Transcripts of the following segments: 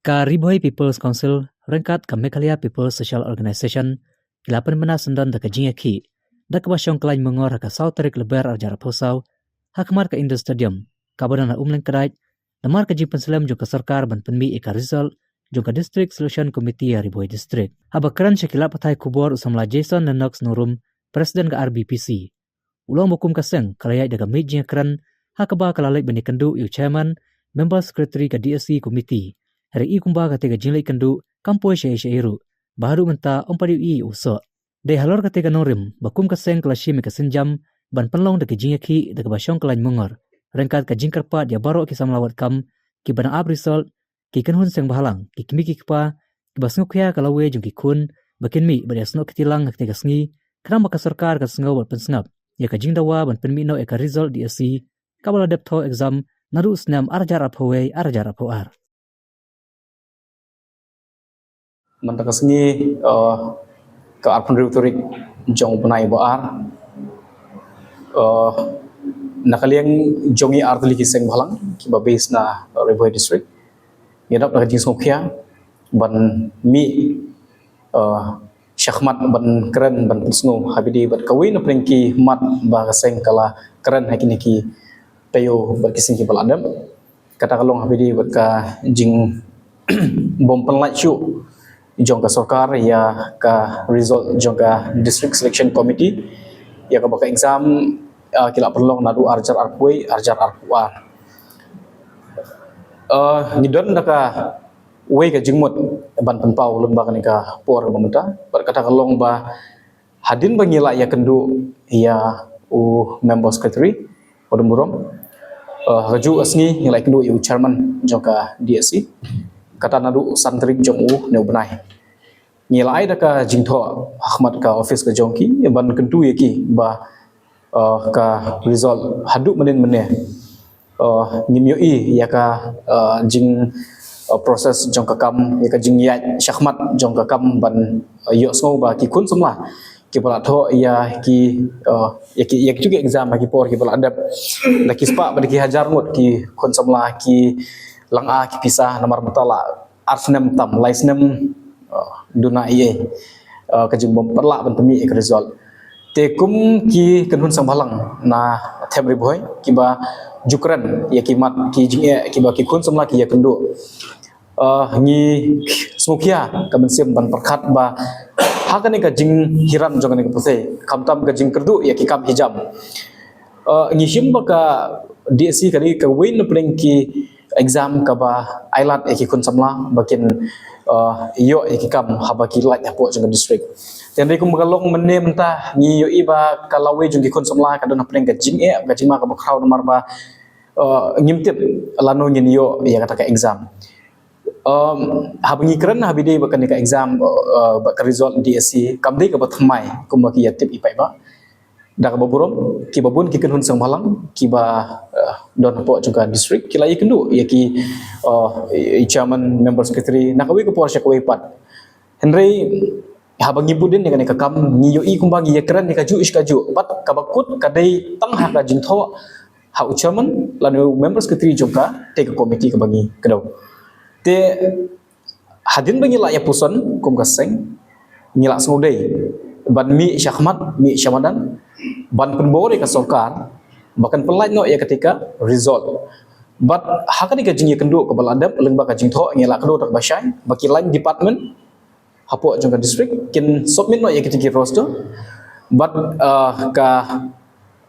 Ka Riboy People's Council rengkat ka Meghalaya People's Social Organization kilapan mena sendan da ka jingaki da ka basyong klain mengor ka South Tarik Leber arjar posau hakmar ka Indo Stadium ka badana umleng kadait damar ka jimpen selam jo ka sarkar ban penmi eka result jo ka District Solution Committee ya Riboy District habakran syakila patai kubor usamla Jason Lennox Nurum Presiden ka RBPC ulang mukum kaseng kalaya daga meja kran hakaba kalalai bani kendu yu chairman member secretary ka DSC committee hari i kumba katiga jinlai kendu kampoi syairu baru menta ompadiu i uso de halor katiga norim bakum kaseng kalashi me kasenjam ban penlong de jingyaki de basyong kalain mungor rengkat ka jingkarpa dia baro ki samlawat kam ki bana ab result ki kenhun seng bahalang ki kimi ki kpa ki basngukya kalawe jung ki kun bakin mi badiasno kitilang katiga sngi kram ka sarkar ka sngau ban pensngap ya ka jingdawa ban penmi no eka result DSC kabala deptho exam naru snam arjar aphowe arjar aphoar Mantakasngi ke arpun reutorik jong penai boar nakaliang jongi artli kiseng balang ki babes na Riboy District ngedap na jing sokya ban mi syahmat ban keren ban pusngo habidi bat kawin prengki mat ba kaseng kala keren hakini tayo berkising ki baladam kata kalong habidi bat ka jing bom penlat chu jong ka sarkar ya ka result jong ka District Selection Committee ya ka baka exam kila perlong nadu arjar arpui arjar arpua ngidon naka we ka jingmut ban penpau lembaga ka por pemerintah berkata kalong ba hadin bangila ya kendu ya member secretary podum burom raju asni ngilai kendu yu chairman jong ka DSC kata nadu santrik jong ne benai ngilai da ka jingtho ahmad ka office ka jongki ban kentu yaki ba ka result hadu menen ngimyoi ya ka jing proses jong ka kam ya ka jing ya syahmat jong ka kam ban yo sngo ba ki kun semla ki pala tho ya ki juga exam ki por ki pala adap la ki spa ba ki hajar ngot ki kun semla ki lang a ki pisah nomor betala arsnem tam laisnem duna iye ka jing bom perla ban pemi ek result tekum ki kenhun sang balang na them Riboy ki ba jukran ya kimat ki jing ki ba ki kun semla ki ya kendu ngi smukia ka bensim ban perkhat ba hakane ka jing hiram jongane ka puse kamtam ka jing kerdu ya ki kam hijam ngi shim ba ka DSC kali ka win pleng ki exam ka ba ailat eki kun samla bakin yo eki kam habaki lat apo jong district ten ri kum galong menne mentah ni yo iba kalawe jong ki kun samla ka don pleng ka jing ka jima ka bakraw nomor ba ngimtip lano nyin yo ya kata ka exam habangi keren habide bakan ka exam ba ka result DSC kamdi ka batmai kum ba ki yatip ipai ba dak baburom ki babun ki kenhun sang balang ki ba don po juga district ki lai kendu ya ki chairman member secretary nakawi ko por syakwe pat henry habangi budin dengan ka kam ni yo i kumbangi ya keren ka ju iskaju pat ka bakut ka dei tang ha ka jingtho ha chairman lanu member secretary juga te ka committee ka bangi kedau te hadin bangi la ya puson kum kaseng ngila sngudei ban mi syahmat mi syamadan ban penbore ka sarkar bahkan pelai no ya ketika result but hakani ka jing kendu ka baladap lengba ka jing tho ngela kedo tak basyai baki line department hapo jong ka district kin submit no ya ketika roster but ka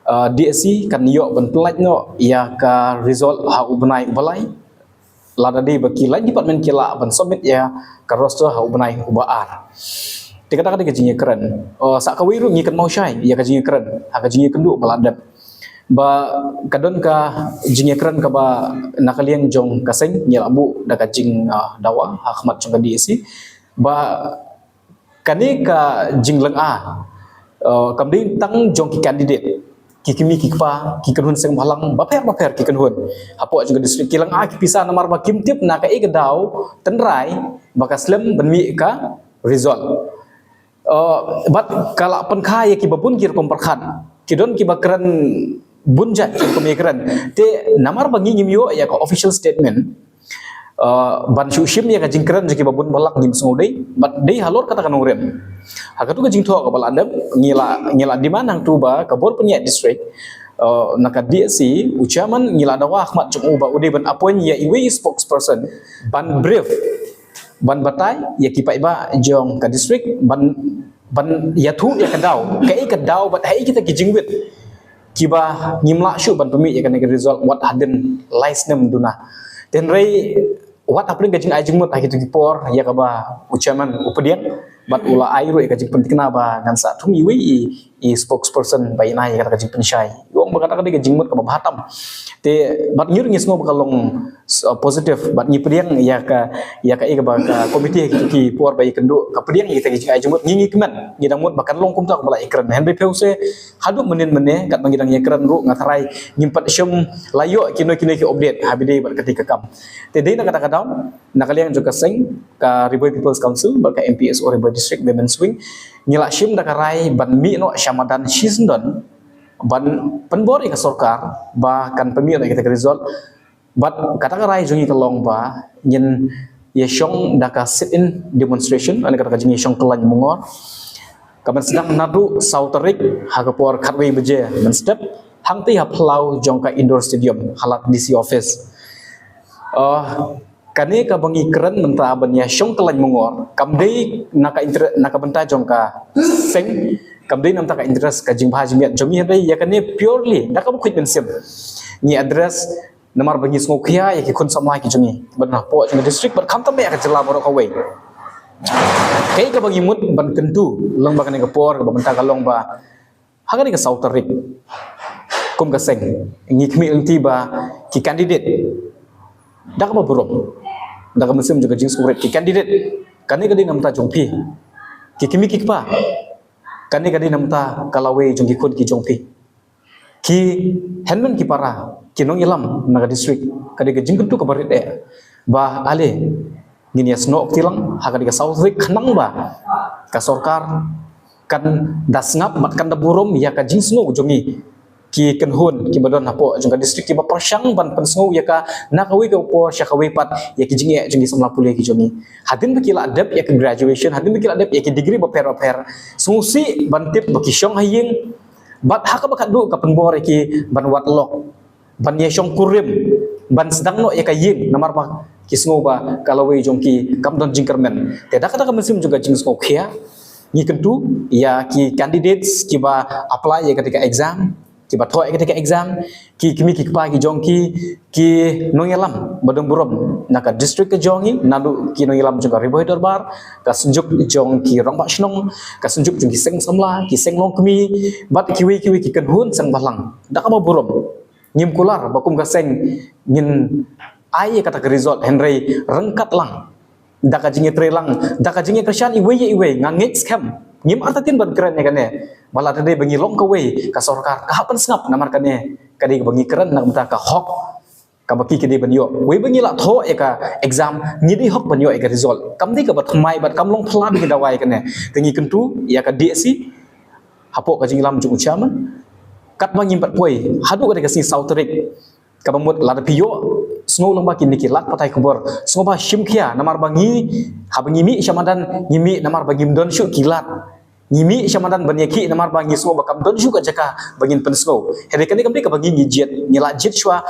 DSC kan yo ban pelai no ya ka result ha ubnai balai lada di baki line department kila ban submit ya ka roster ha ubnai ubaar dikatakan kejingnya keren sak kawiru ngikan mau syai ya kejingnya keren ha kejingnya kendu baladap ba kadon ka jingnya keren ka ba nakaliang jong kaseng nyel abu da kajing dawa ahmad jong ka DSC ba kani ka jingleng kamdi tang jong ki candidate ki kimi ki pa ki kenhun seng balang baper ki kenhun apo jong ka district kilang ki pisah nomor ba kimtip na ka igdaw tenrai baka slem benmi ka result but kala penkha ya ki babun kir pemperkhat kidon ki bakran bunjat ki pemikiran te namar bangi ngimyo ya ka official statement ban shushim ya ka jingkran jiki babun balak ngim sngudai bat dei halor kata kanong rem hakatu ka jingtho ka baladam ngila di manang tuba ka bor punya district naka DSC ucaman ngila dawa Ahmad Jung ba ude ban appoint ya iwe spokesperson ban brief ban batai ya kipai ba jong ka district ban ya thu ya ka daw bat hai kita ki jingwit kiba ngimla shu ban pemi ya kan result what hadin license duna then ray what apring gajing ajingmut akitu kipor ya kaba ucaman upedian bat ula airu ya gajing pentingna ba ngan sa thung iwi i spokesperson baina ya gajing pensyai wong bakata ka gajingmut ka bahatam te bat nyur ngis ngo bakalong positif bat nyi pediang ya ka ba ka komite ki por bai kendu ka pediang kita gajing ajingmut ngingi kemen ngidamut bakan long kumta bala ikran hen bepeuse hadu menin kat mangidang ikran ru ngatarai nyimpat syum layo kino ki update habide bat ketika kam te deina kata down nakaliang juga sing ka Riboy People's Council ba ka MPS or Riboy District Women's Wing nyila syim dakarai ban mi no syamadan shisndon ban penbori ka sorkar ba kan pemir kita result bat kata karai jungi kelong ba nyen yeshong daka sit in demonstration ane kata jingi yeshong kelan mungor kaban sedang nadu sauterik hagapor khatwei beje men step hangti haplau jongka indoor stadium halat DC office kane ka bangi keren menta ban yeshong kelan mungor kamdei naka benta jongka sing kamdei namta ka interest ka jing bhaji miat jomi hei ya kane purely daka bu khit sim ni address namar bangi smokia ya ki khun samai ki jomi banah po jing district bar kham tambe ka jela borok away kai ka bangi mut ban kentu long ba kane ka por ba menta ka long ba hagani ka sauterik kum ka seng ngi khmi ulti ba ki candidate daka ba burom daka musim juga jing suret ki candidate kane ka namta jongpi ki kimi ki pa kani namta kalawe jong ki khod ki jongpi ki henmen ki para ki nong ilam naga district kadi ka jingkentu ka barit ba ale ngini asno tilang hakadi ka south khanang ba ka sorkar kan dasngap mat kan da burom ya ka jingsno jongi ki kenhun ki badon hapo jong ka district ki ba persyang ban pensngo ya ka nakawi ka po syakawi pat ya ki jingi jongi samla pule ki jongi hadin bekila adab ya ki graduation hadin bekila adab ya ki degree ba per sumusi ban tip baki syong haying bat haka bakat du ka pengbor ki ban wat lok ban ye syong kurim ban sedang no ya ka ying namar ba ki sngo ba kalawi jong ki kamdon jingkermen te dakata ka mesim juga jing sngo khia ni kentu ya ki candidates ki ba apply ya ketika exam ki batho ketika exam ki kimi ki pa ki jongki ki nongelam badung burom naka district ke jongi nadu ki nongelam juga Riboy Darbar ka sunjuk jongki rongba shnong ka sunjuk jongki seng samla ki seng long kemi bat kiwi ki kenhun sang balang dak ba burom nyim kular bakum ka seng ngin ai kata ke result Henry rengkat lang daka jinge trelang daka jinge kersian iwe ngangit scam ngim artatin ban keren ya kane bala tade bangi long kawe ka sorkar ka hapan sngap namar kane kadi bangi keren nak mata ka hok ka baki kede ban yo we bangi la tho ya ka exam ngidi hok ban yo ya ka result kamdi ka bat mai bat kam long phla bi dawai kane tengi kentu ya ka DSC hapo ka jinglam jung chaman kat bangi bat poi hadu ka si sauterik ka bamut la piyo snow lomba kini kilat patai kubur snow ba shimkia namar bangi habangi mi syamadan ngimi namar bagi don syu kilat ngimi syamadan banyaki namar bangi snow bakam don syu ka jaka bangin pen snow hede kani kamdi ka bangi ngijet nyila jit shwa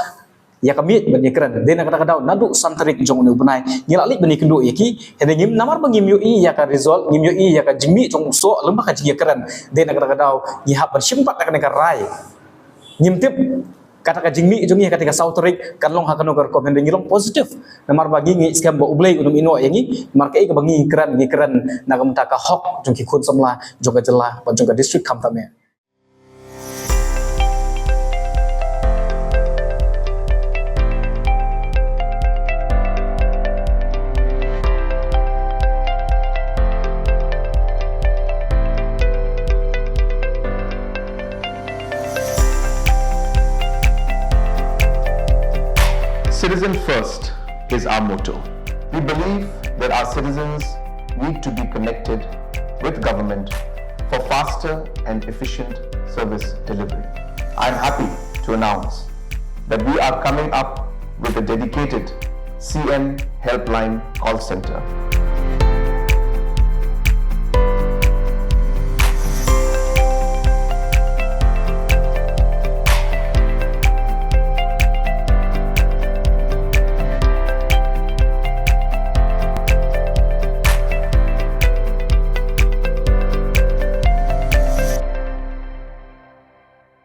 ya kami bani keren dena kata kata nadu santerik jong nu benai nyila lik bani kendu yaki hede ngim namar bangi myu i ya ka result ngim yu i ya ka jingmi jong so lomba ka jing keren dena kata kata nyihap bersimpat ka ka rai ngim tip kata ka jingmi jongi ketika sauterik kan long hakano gar komen ngilong positif namar bagi ngi skam bo ublei unum ino yangi markai ka bangi keren nagamta ka hok jongki khun samla jonga jela ba jonga district kamtame. Citizen first is our motto. We believe that our citizens need to be connected with government for faster and efficient service delivery. I am happy to announce that we are coming up with a dedicated CM Helpline Call Center.